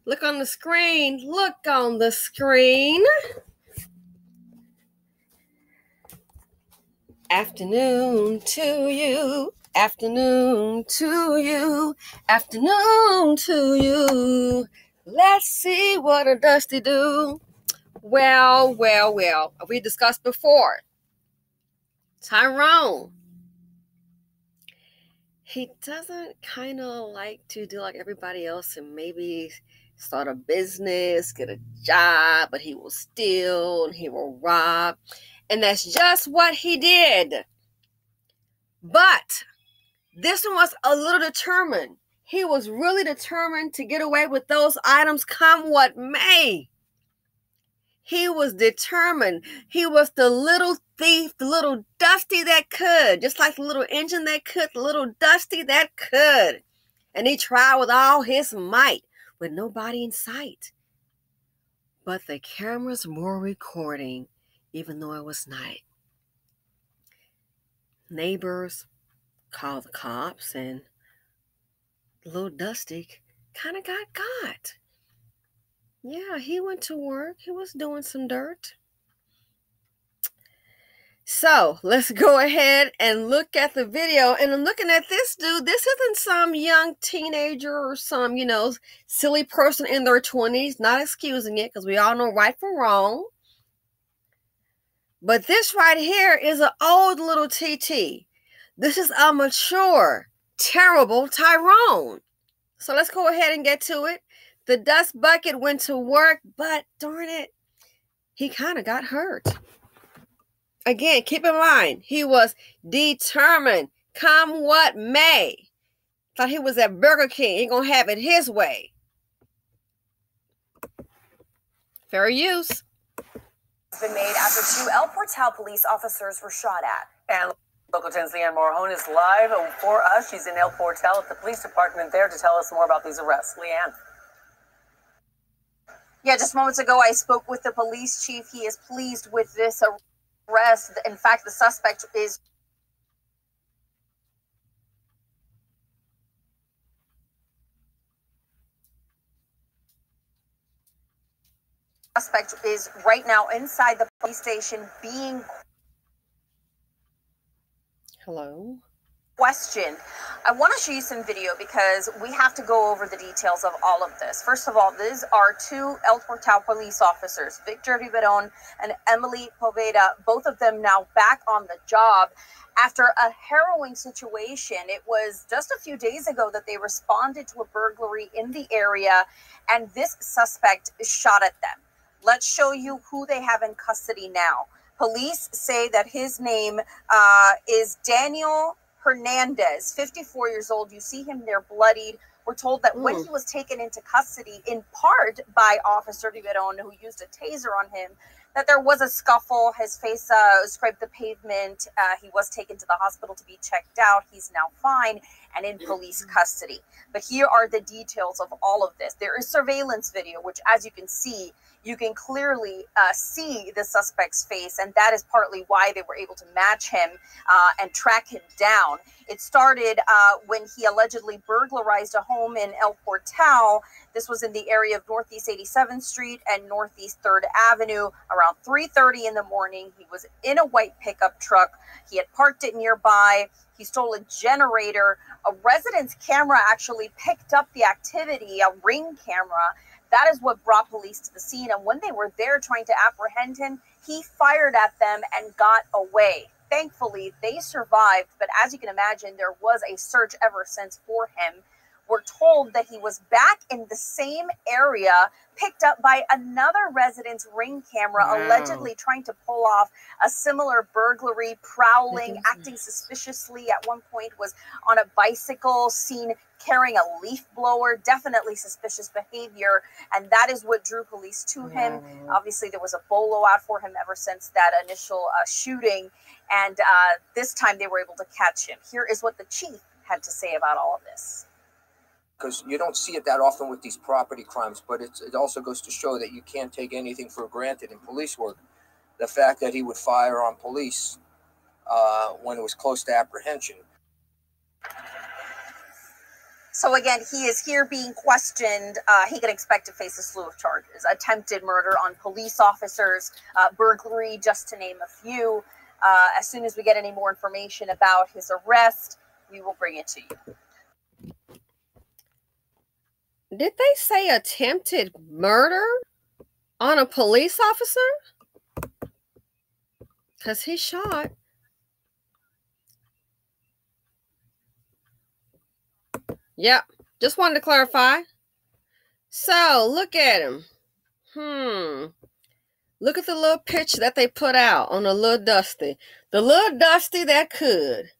Look on the screen. Look on the screen. Afternoon to you. Afternoon to you. Afternoon to you. Let's see what a Dusty do. Well. We discussed before. Tyrone. He doesn't kind of like to do like everybody else and maybe start a business, get a job, but he will steal and he will rob. And that's just what he did. But this one was a little determined. He was really determined to get away with those items come what may. He was determined. He was the little thief, the little Dusty that could. Just like the little engine that could, the little Dusty that could. And he tried with all his might with nobody in sight. But the cameras were recording, even though it was night. Neighbors called the cops, and little Dusty kind of got. Yeah, he went to work. He was doing some dirt. So let's go ahead and look at the video. And I'm looking at this dude. This isn't some young teenager or some, silly person in their 20s. Not excusing it because we all know right from wrong. But this right here is an old little TT. This is a mature, terrible Tyrone. So let's go ahead and get to it. The dust bucket went to work, but darn it, he kind of got hurt. Again, keep in mind, he was determined, come what may. Thought he was at Burger King. He gonna have it his way. Fair use. Been made after 2 El Portal police officers were shot at. And local 10's Leanne Morjon is live for us. She's in El Portal at the police department there to tell us more about these arrests. Leanne. Yeah, just moments ago, I spoke with the police chief. He is pleased with this arrest. In fact, the suspect is right now inside the police station being questioned. I want to show you some video because we have to go over the details of all of this. First of all, these are 2 El Portal police officers, Victor Riveron and Emily Poveda, both of them now back on the job after a harrowing situation. It was just a few days ago that they responded to a burglary in the area, and this suspect shot at them. Let's show you who they have in custody now. Police say that his name is Daniel Hernandez, 54 years old. You see him there bloodied. We're told that when he was taken into custody, in part by Officer Riveron, who used a taser on him, that there was a scuffle. His face scraped the pavement. He was taken to the hospital to be checked out. He's now fine and in police custody. But here are the details of all of this. There is surveillance video, which, as you can see, you can clearly see the suspect's face, and that is partly why they were able to match him and track him down. It started when he allegedly burglarized a home in El Portal. This was in the area of Northeast 87th Street and Northeast 3rd Avenue around 3:30 in the morning. He was in a white pickup truck. He had parked it nearby. He stole a generator. A resident's camera actually picked up the activity, a Ring camera. That is what brought police to the scene. And when they were there trying to apprehend him, he fired at them and got away. Thankfully, they survived. But as you can imagine, there was a search ever since for him. We're told that he was back in the same area, picked up by another resident's Ring camera, allegedly trying to pull off a similar burglary, prowling, acting suspiciously. At one point was on a bicycle, seen carrying a leaf blower, definitely suspicious behavior. And that is what drew police to him. Obviously, there was a bolo out for him ever since that initial shooting. And this time they were able to catch him. Here is what the chief had to say about all of this. Because you don't see it that often with these property crimes, but it also goes to show that you can't take anything for granted in police work. The fact that he would fire on police when it was close to apprehension. So again, he is here being questioned. He can expect to face a slew of charges: attempted murder on police officers, burglary, just to name a few. As soon as we get any more information about his arrest, we will bring it to you. Did they say attempted murder on a police officer? Because he shot. Yep. Just wanted to clarify. So, look at him. Look at the little picture that they put out on the little Dusty. The little Dusty that could.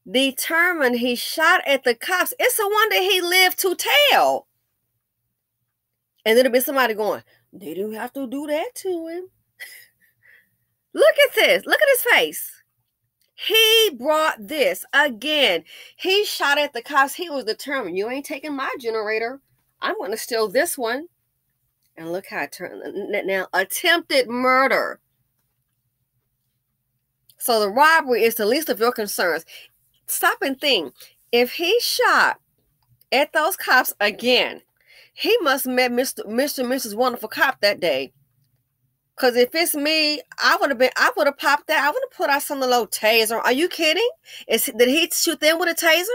Determined he shot at the cops. It's a wonder he lived to tell. And there'll be somebody going, they didn't have to do that to him. Look at this. Look at his face. He brought this. Again, he shot at the cops. He was determined. You ain't taking my generator. I'm going to steal this one. And look how it turned. Now, attempted murder. So the robbery is the least of your concerns. Stop and think. If he shot at those cops again, he must have met Mr. and Mrs. Wonderful Cop that day. Because if it's me, I would have popped that. I would have put out some little taser. Are you kidding? Did he shoot them with a taser?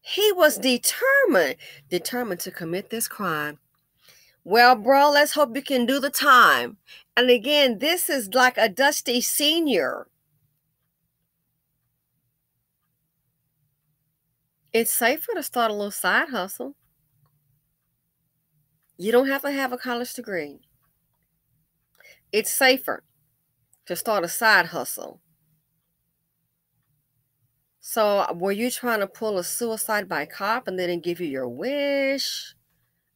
He was determined to commit this crime. Well, bro, let's hope you can do the time. And again, this is like a Dusty Senior. It's safer to start a little side hustle. You don't have to have a college degree. It's safer to start a side hustle. So were you trying to pull a suicide by cop and they didn't give you your wish?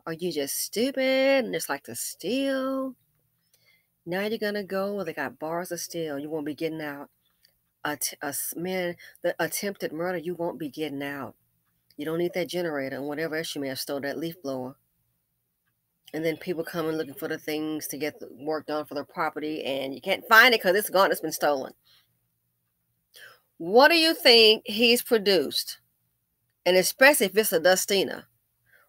Are you just stupid and just like to steal? Now you're going to go where they got bars of steel. You won't be getting out. Man, the attempted murder, you won't be getting out. You don't need that generator and whatever else you may have stole, that leaf blower. And then people coming looking for the things to get the work done for their property, and you can't find it because it's gone, it's been stolen. What do you think he's produced? And especially if it's a Dustina.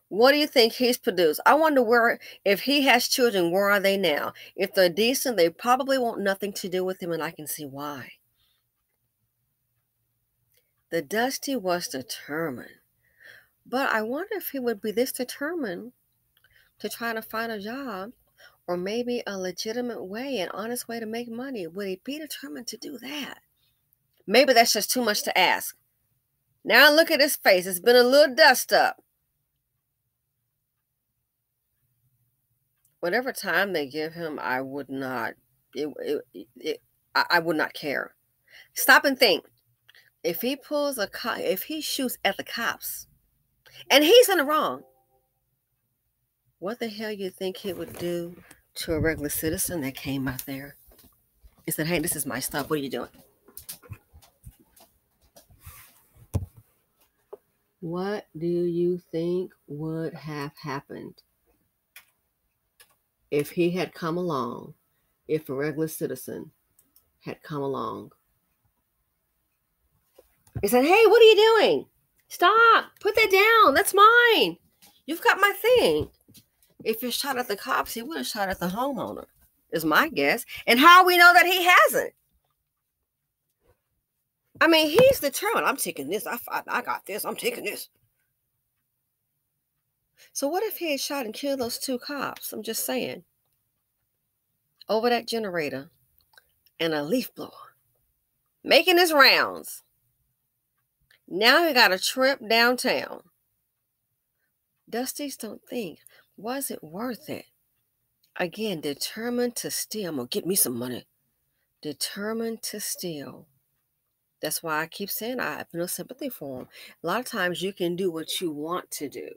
What do you think he's produced? I wonder where, if he has children, where are they now? If they're decent, they probably want nothing to do with him, and I can see why. The Dusty was determined. But I wonder if he would be this determined to try to find a job, or maybe a legitimate way, an honest way to make money. Would he be determined to do that? Maybe that's just too much to ask. Now look at his face. It's been a little dust up. Whatever time they give him, I would not. I would not care. Stop and think. If he if he shoots at the cops, and he's in the wrong, what the hell you think he would do to a regular citizen that came out there and said, hey, this is my stuff. What are you doing? What do you think would have happened if he had come along, if a regular citizen had come along? He said, hey, what are you doing? Stop. Put that down. That's mine. You've got my thing. If you shot at the cops, he would have shot at the homeowner, is my guess. And how we know that he hasn't? I mean, he's determined. I'm taking this. I got this. I'm taking this. So what if he had shot and killed those two cops? I'm just saying. Over that generator and a leaf blower. Making his rounds. Now he got a trip downtown. Dusties don't think. Was it worth it? Again, determined to steal. I'm going to get me some money. Determined to steal. That's why I keep saying I have no sympathy for him. A lot of times you can do what you want to do.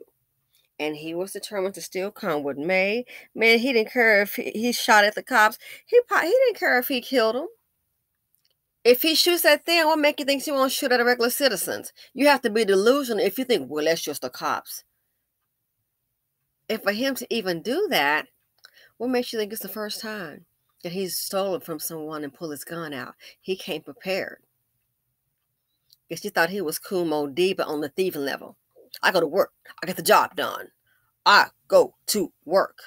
And he was determined to steal Conwood. Man, he didn't care if he shot at the cops. He didn't care if he killed him. If he shoots that thing, what make you think he won't shoot at a regular citizens? You have to be delusional if you think, well, that's just the cops. And for him to even do that, what makes you think it's the first time that he's stolen from someone and pulled his gun out? He came prepared. Guess you thought he was cool Mo D, but on the thieving level. I go to work. I get the job done. I go to work.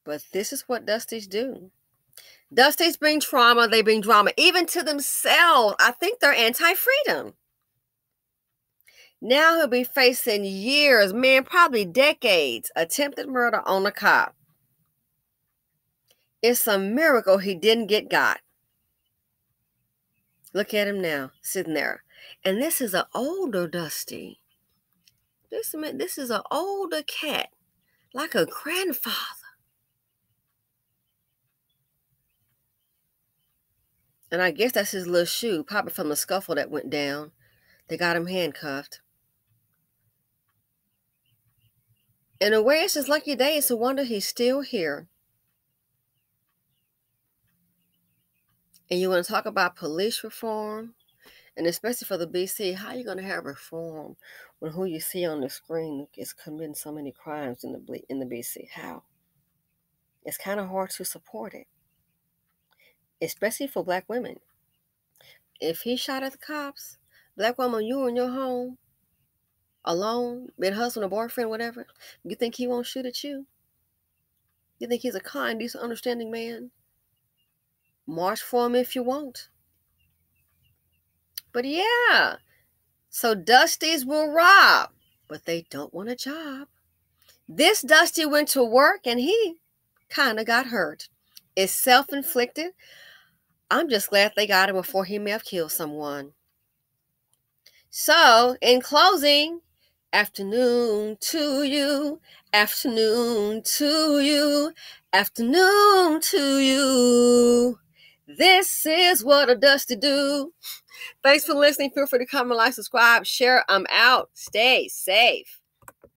But this is what Dusties do. Dusties bring trauma. They bring drama, even to themselves. I think they're anti-freedom. Now he'll be facing years, man, probably decades, attempted murder on a cop. It's a miracle he didn't get got. Look at him now, sitting there. And this is an older Dusty. This is an older cat, like a grandfather. And I guess that's his little shoe, probably from the scuffle that went down. They got him handcuffed. In a way, it's his lucky day. It's a wonder he's still here. And you want to talk about police reform? And especially for the BC, how are you going to have reform when who you see on the screen is committing so many crimes in the BC? How? It's kind of hard to support it, especially for Black women. If he shot at the cops, Black woman, you in your home, alone, with husband or boyfriend, whatever, you think he won't shoot at you? You think he's a kind, decent, understanding man? March for him if you want. But yeah, so Dusties will rob, but they don't want a job. This Dusty went to work and he kind of got hurt. It's self-inflicted. I'm just glad they got him before he may have killed someone. So, in closing, afternoon to you, afternoon to you, afternoon to you. This is what a Dusty do. Thanks for listening. Feel free to comment, like, subscribe, share. I'm out. Stay safe.